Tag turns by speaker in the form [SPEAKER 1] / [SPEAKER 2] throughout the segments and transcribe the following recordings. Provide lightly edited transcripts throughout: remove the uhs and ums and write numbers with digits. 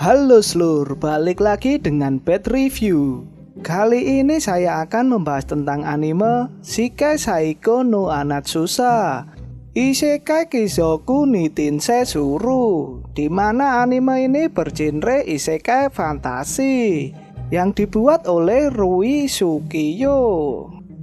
[SPEAKER 1] Halo seluruh, balik lagi dengan Bad Review. Kali ini saya akan membahas tentang anime Shikai Saiko no Anatsusa Isekai Kizoku ni Tensetsuru, di mana anime ini bergenre isekai fantasi yang dibuat oleh Rui Sukiyo.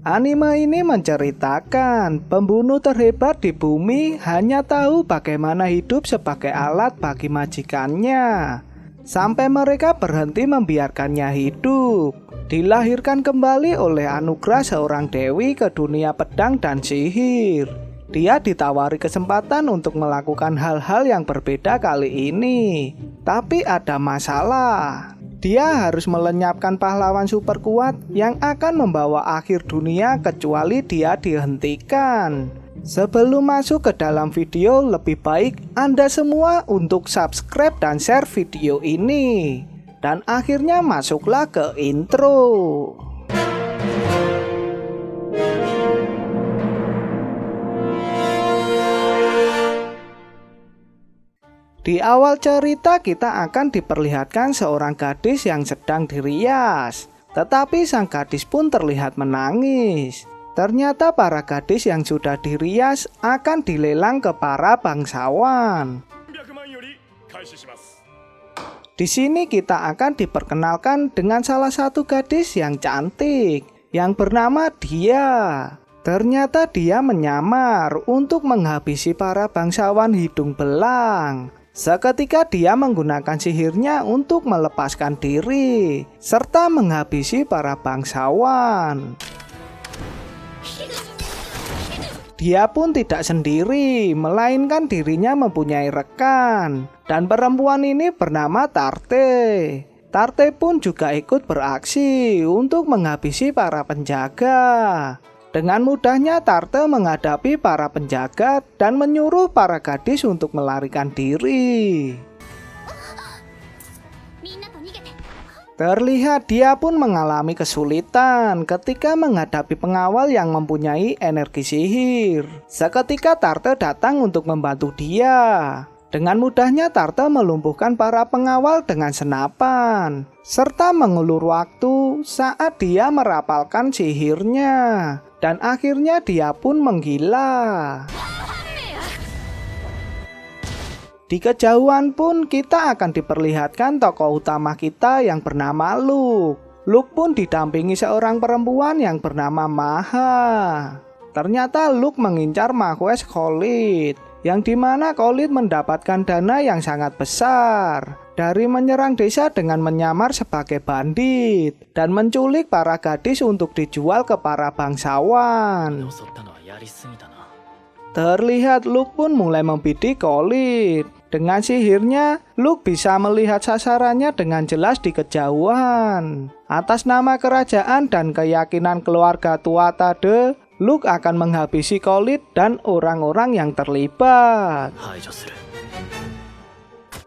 [SPEAKER 1] Anime ini menceritakan pembunuh terhebat di bumi hanya tahu bagaimana hidup sebagai alat bagi majikannya, sampai mereka berhenti membiarkannya hidup. Dilahirkan kembali oleh anugerah seorang dewi ke dunia pedang dan sihir. Dia ditawari kesempatan untuk melakukan hal-hal yang berbeda kali ini. Tapi ada masalah. Dia harus melenyapkan pahlawan super kuat yang akan membawa akhir dunia kecuali dia dihentikan. Sebelum masuk ke dalam video, lebih baik Anda semua untuk subscribe dan share video ini. Dan akhirnya masuklah ke intro. Di awal cerita kita akan diperlihatkan seorang gadis yang sedang dirias. Tetapi sang gadis pun terlihat menangis. Ternyata para gadis yang sudah dirias akan dilelang ke para bangsawan. Di sini kita akan diperkenalkan dengan salah satu gadis yang cantik, yang bernama Dia. Ternyata dia menyamar untuk menghabisi para bangsawan hidung belang. Seketika dia menggunakan sihirnya untuk melepaskan diri, serta menghabisi para bangsawan. Dia pun tidak sendiri, melainkan dirinya mempunyai rekan. Dan perempuan ini bernama Tarte. Tarte pun juga ikut beraksi untuk menghabisi para penjaga. Dengan mudahnya Tarte menghadapi para penjaga dan menyuruh para gadis untuk melarikan diri. Terlihat dia pun mengalami kesulitan ketika menghadapi pengawal yang mempunyai energi sihir. Seketika Tarte datang untuk membantu dia. Dengan mudahnya Tarte melumpuhkan para pengawal dengan senapan, serta mengulur waktu saat dia merapalkan sihirnya. Dan akhirnya dia pun menggila. Di kejauhan pun kita akan diperlihatkan tokoh utama kita yang bernama Luke. Luke pun didampingi seorang perempuan yang bernama Maha. Ternyata Luke mengincar Mahues Khalid, yang dimana Khalid mendapatkan dana yang sangat besar dari menyerang desa dengan menyamar sebagai bandit dan menculik para gadis untuk dijual ke para bangsawan. Terlihat Luke pun mulai membidik Khalid. Dengan sihirnya, Luke bisa melihat sasarannya dengan jelas di kejauhan. Atas nama kerajaan dan keyakinan keluarga tua Tade, Luke akan menghabisi Khalid dan orang-orang yang terlibat.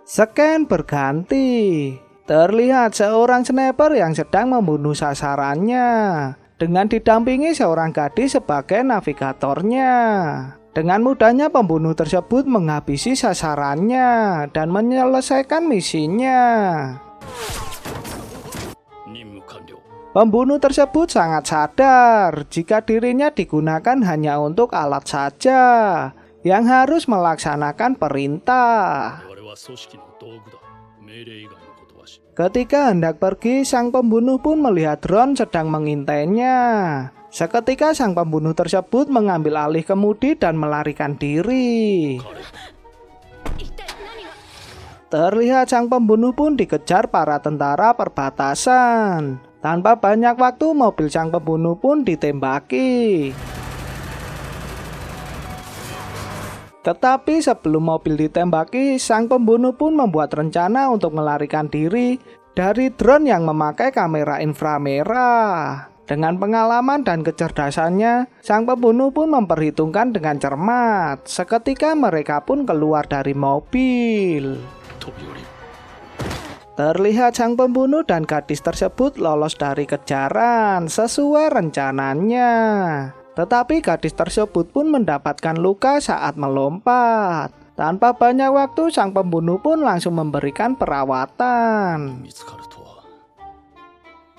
[SPEAKER 1] Scan berganti. Terlihat seorang sniper yang sedang membunuh sasarannya dengan didampingi seorang gadis sebagai navigatornya. Dengan mudahnya pembunuh tersebut menghabisi sasarannya dan menyelesaikan misinya. Pembunuh tersebut sangat sadar jika dirinya digunakan hanya untuk alat saja yang harus melaksanakan perintah. Ketika hendak pergi, sang pembunuh pun melihat drone sedang mengintainya. Seketika sang pembunuh tersebut mengambil alih kemudi dan melarikan diri. Terlihat sang pembunuh pun dikejar para tentara perbatasan. Tanpa banyak waktu, mobil sang pembunuh pun ditembaki. Tetapi sebelum mobil ditembaki, sang pembunuh pun membuat rencana untuk melarikan diri dari drone yang memakai kamera inframerah. Dengan pengalaman dan kecerdasannya, sang pembunuh pun memperhitungkan dengan cermat. Seketika mereka pun keluar dari mobil. Terlihat sang pembunuh dan gadis tersebut lolos dari kejaran sesuai rencananya. Tetapi gadis tersebut pun mendapatkan luka saat melompat. Tanpa banyak waktu, sang pembunuh pun langsung memberikan perawatan.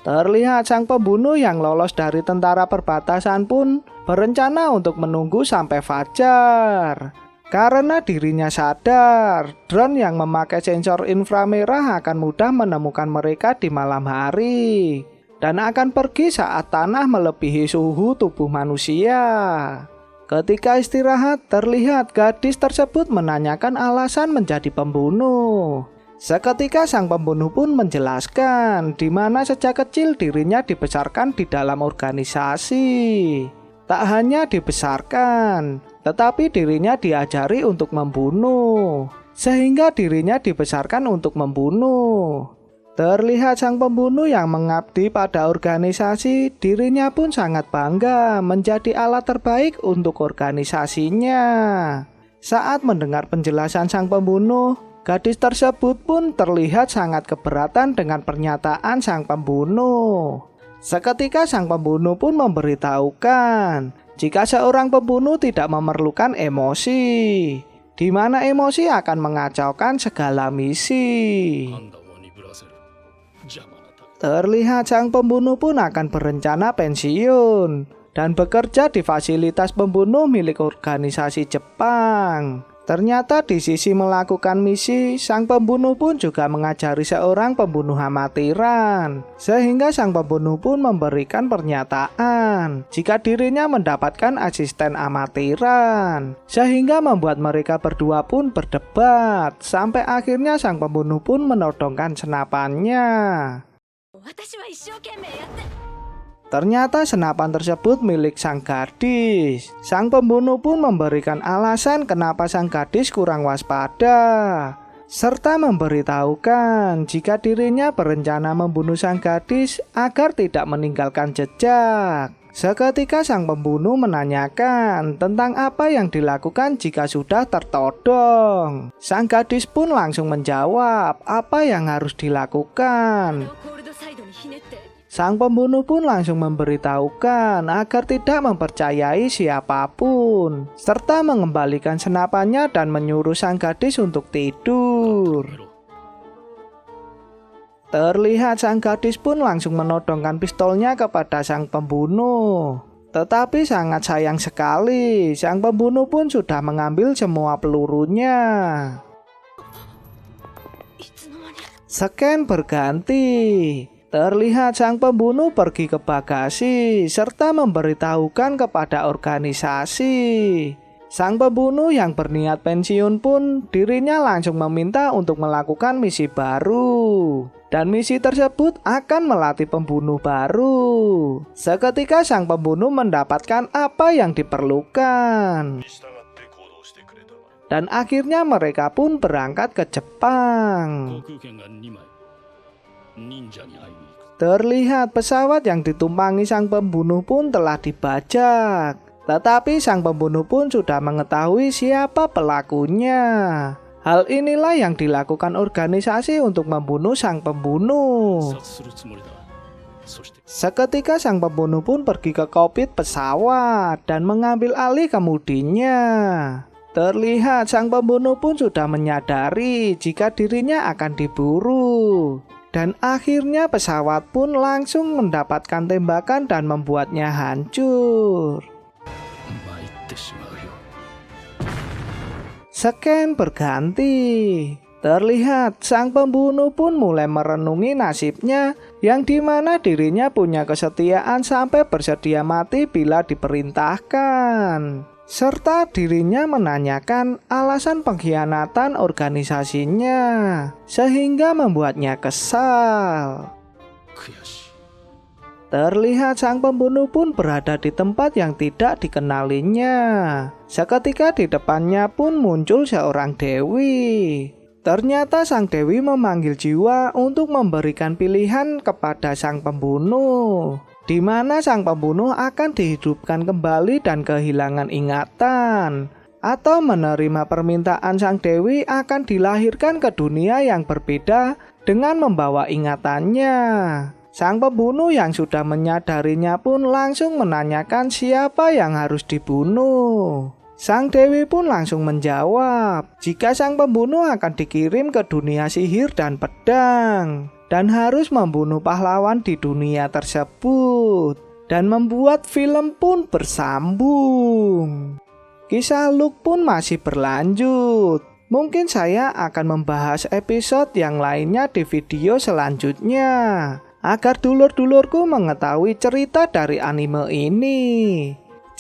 [SPEAKER 1] Terlihat sang pembunuh yang lolos dari tentara perbatasan pun berencana untuk menunggu sampai fajar. Karena dirinya sadar, drone yang memakai sensor inframerah akan mudah menemukan mereka di malam hari dan akan pergi saat tanah melebihi suhu tubuh manusia. Ketika istirahat, terlihat gadis tersebut menanyakan alasan menjadi pembunuh. Seketika sang pembunuh pun menjelaskan di mana sejak kecil dirinya dibesarkan di dalam organisasi. Tak hanya dibesarkan, tetapi dirinya diajari untuk membunuh, sehingga dirinya dibesarkan untuk membunuh. Terlihat sang pembunuh yang mengabdi pada organisasi, dirinya pun sangat bangga menjadi alat terbaik untuk organisasinya. Saat mendengar penjelasan sang pembunuh, gadis tersebut pun terlihat sangat keberatan dengan pernyataan sang pembunuh. Seketika sang pembunuh pun memberitahukan jika seorang pembunuh tidak memerlukan emosi, di mana emosi akan mengacaukan segala misi. Terlihat sang pembunuh pun akan berencana pensiun dan bekerja di fasilitas pembunuh milik organisasi Jepang. Ternyata di sisi melakukan misi, sang pembunuh pun juga mengajari seorang pembunuh amatiran. Sehingga sang pembunuh pun memberikan pernyataan jika dirinya mendapatkan asisten amatiran. Sehingga membuat mereka berdua pun berdebat. Sampai akhirnya sang pembunuh pun menodongkan senapannya. Ternyata senapan tersebut milik sang gadis. Sang pembunuh pun memberikan alasan kenapa sang gadis kurang waspada, serta memberitahukan jika dirinya berencana membunuh sang gadis agar tidak meninggalkan jejak. Seketika sang pembunuh menanyakan tentang apa yang dilakukan jika sudah tertodong. Sang gadis pun langsung menjawab apa yang harus dilakukan. Sang pembunuh pun langsung memberitahukan agar tidak mempercayai siapapun, serta mengembalikan senapannya dan menyuruh sang gadis untuk tidur. Terlihat sang gadis pun langsung menodongkan pistolnya kepada sang pembunuh. Tetapi sangat sayang sekali, sang pembunuh pun sudah mengambil semua pelurunya. Scan berganti. Terlihat sang pembunuh pergi ke bagasi serta memberitahukan kepada organisasi. Sang pembunuh yang berniat pensiun pun dirinya langsung meminta untuk melakukan misi baru. Dan misi tersebut akan melatih pembunuh baru. Seketika sang pembunuh mendapatkan apa yang diperlukan. Dan akhirnya mereka pun berangkat ke Jepang. Terlihat pesawat yang ditumpangi sang pembunuh pun telah dibajak. Tetapi sang pembunuh pun sudah mengetahui siapa pelakunya. Hal inilah yang dilakukan organisasi untuk membunuh sang pembunuh. Seketika sang pembunuh pun pergi ke kokpit pesawat dan mengambil alih kemudinya. Terlihat sang pembunuh pun sudah menyadari jika dirinya akan diburu. Dan akhirnya pesawat pun langsung mendapatkan tembakan dan membuatnya hancur. Scan berganti. Terlihat sang pembunuh pun mulai merenungi nasibnya, yang dimana dirinya punya kesetiaan sampai bersedia mati bila diperintahkan. Serta dirinya menanyakan alasan pengkhianatan organisasinya, sehingga membuatnya kesal. Terlihat sang pembunuh pun berada di tempat yang tidak dikenalinya. Seketika di depannya pun muncul seorang dewi. Ternyata sang dewi memanggil jiwa untuk memberikan pilihan kepada sang pembunuh, di mana sang pembunuh akan dihidupkan kembali dan kehilangan ingatan, atau menerima permintaan sang dewi akan dilahirkan ke dunia yang berbeda dengan membawa ingatannya. Sang pembunuh yang sudah menyadarinya pun langsung menanyakan siapa yang harus dibunuh. Sang Dewi pun langsung menjawab jika sang pembunuh akan dikirim ke dunia sihir dan pedang dan harus membunuh pahlawan di dunia tersebut. Dan membuat film pun bersambung. Kisah Luke pun masih berlanjut. Mungkin saya akan membahas episode yang lainnya di video selanjutnya agar dulur-dulurku mengetahui cerita dari anime ini.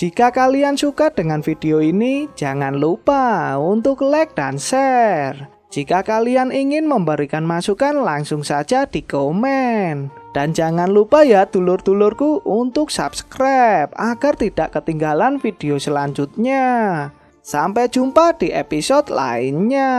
[SPEAKER 1] Jika kalian suka dengan video ini, jangan lupa untuk like dan share. Jika kalian ingin memberikan masukan, langsung saja di komen. Dan jangan lupa ya dulur-dulurku untuk subscribe agar tidak ketinggalan video selanjutnya. Sampai jumpa di episode lainnya.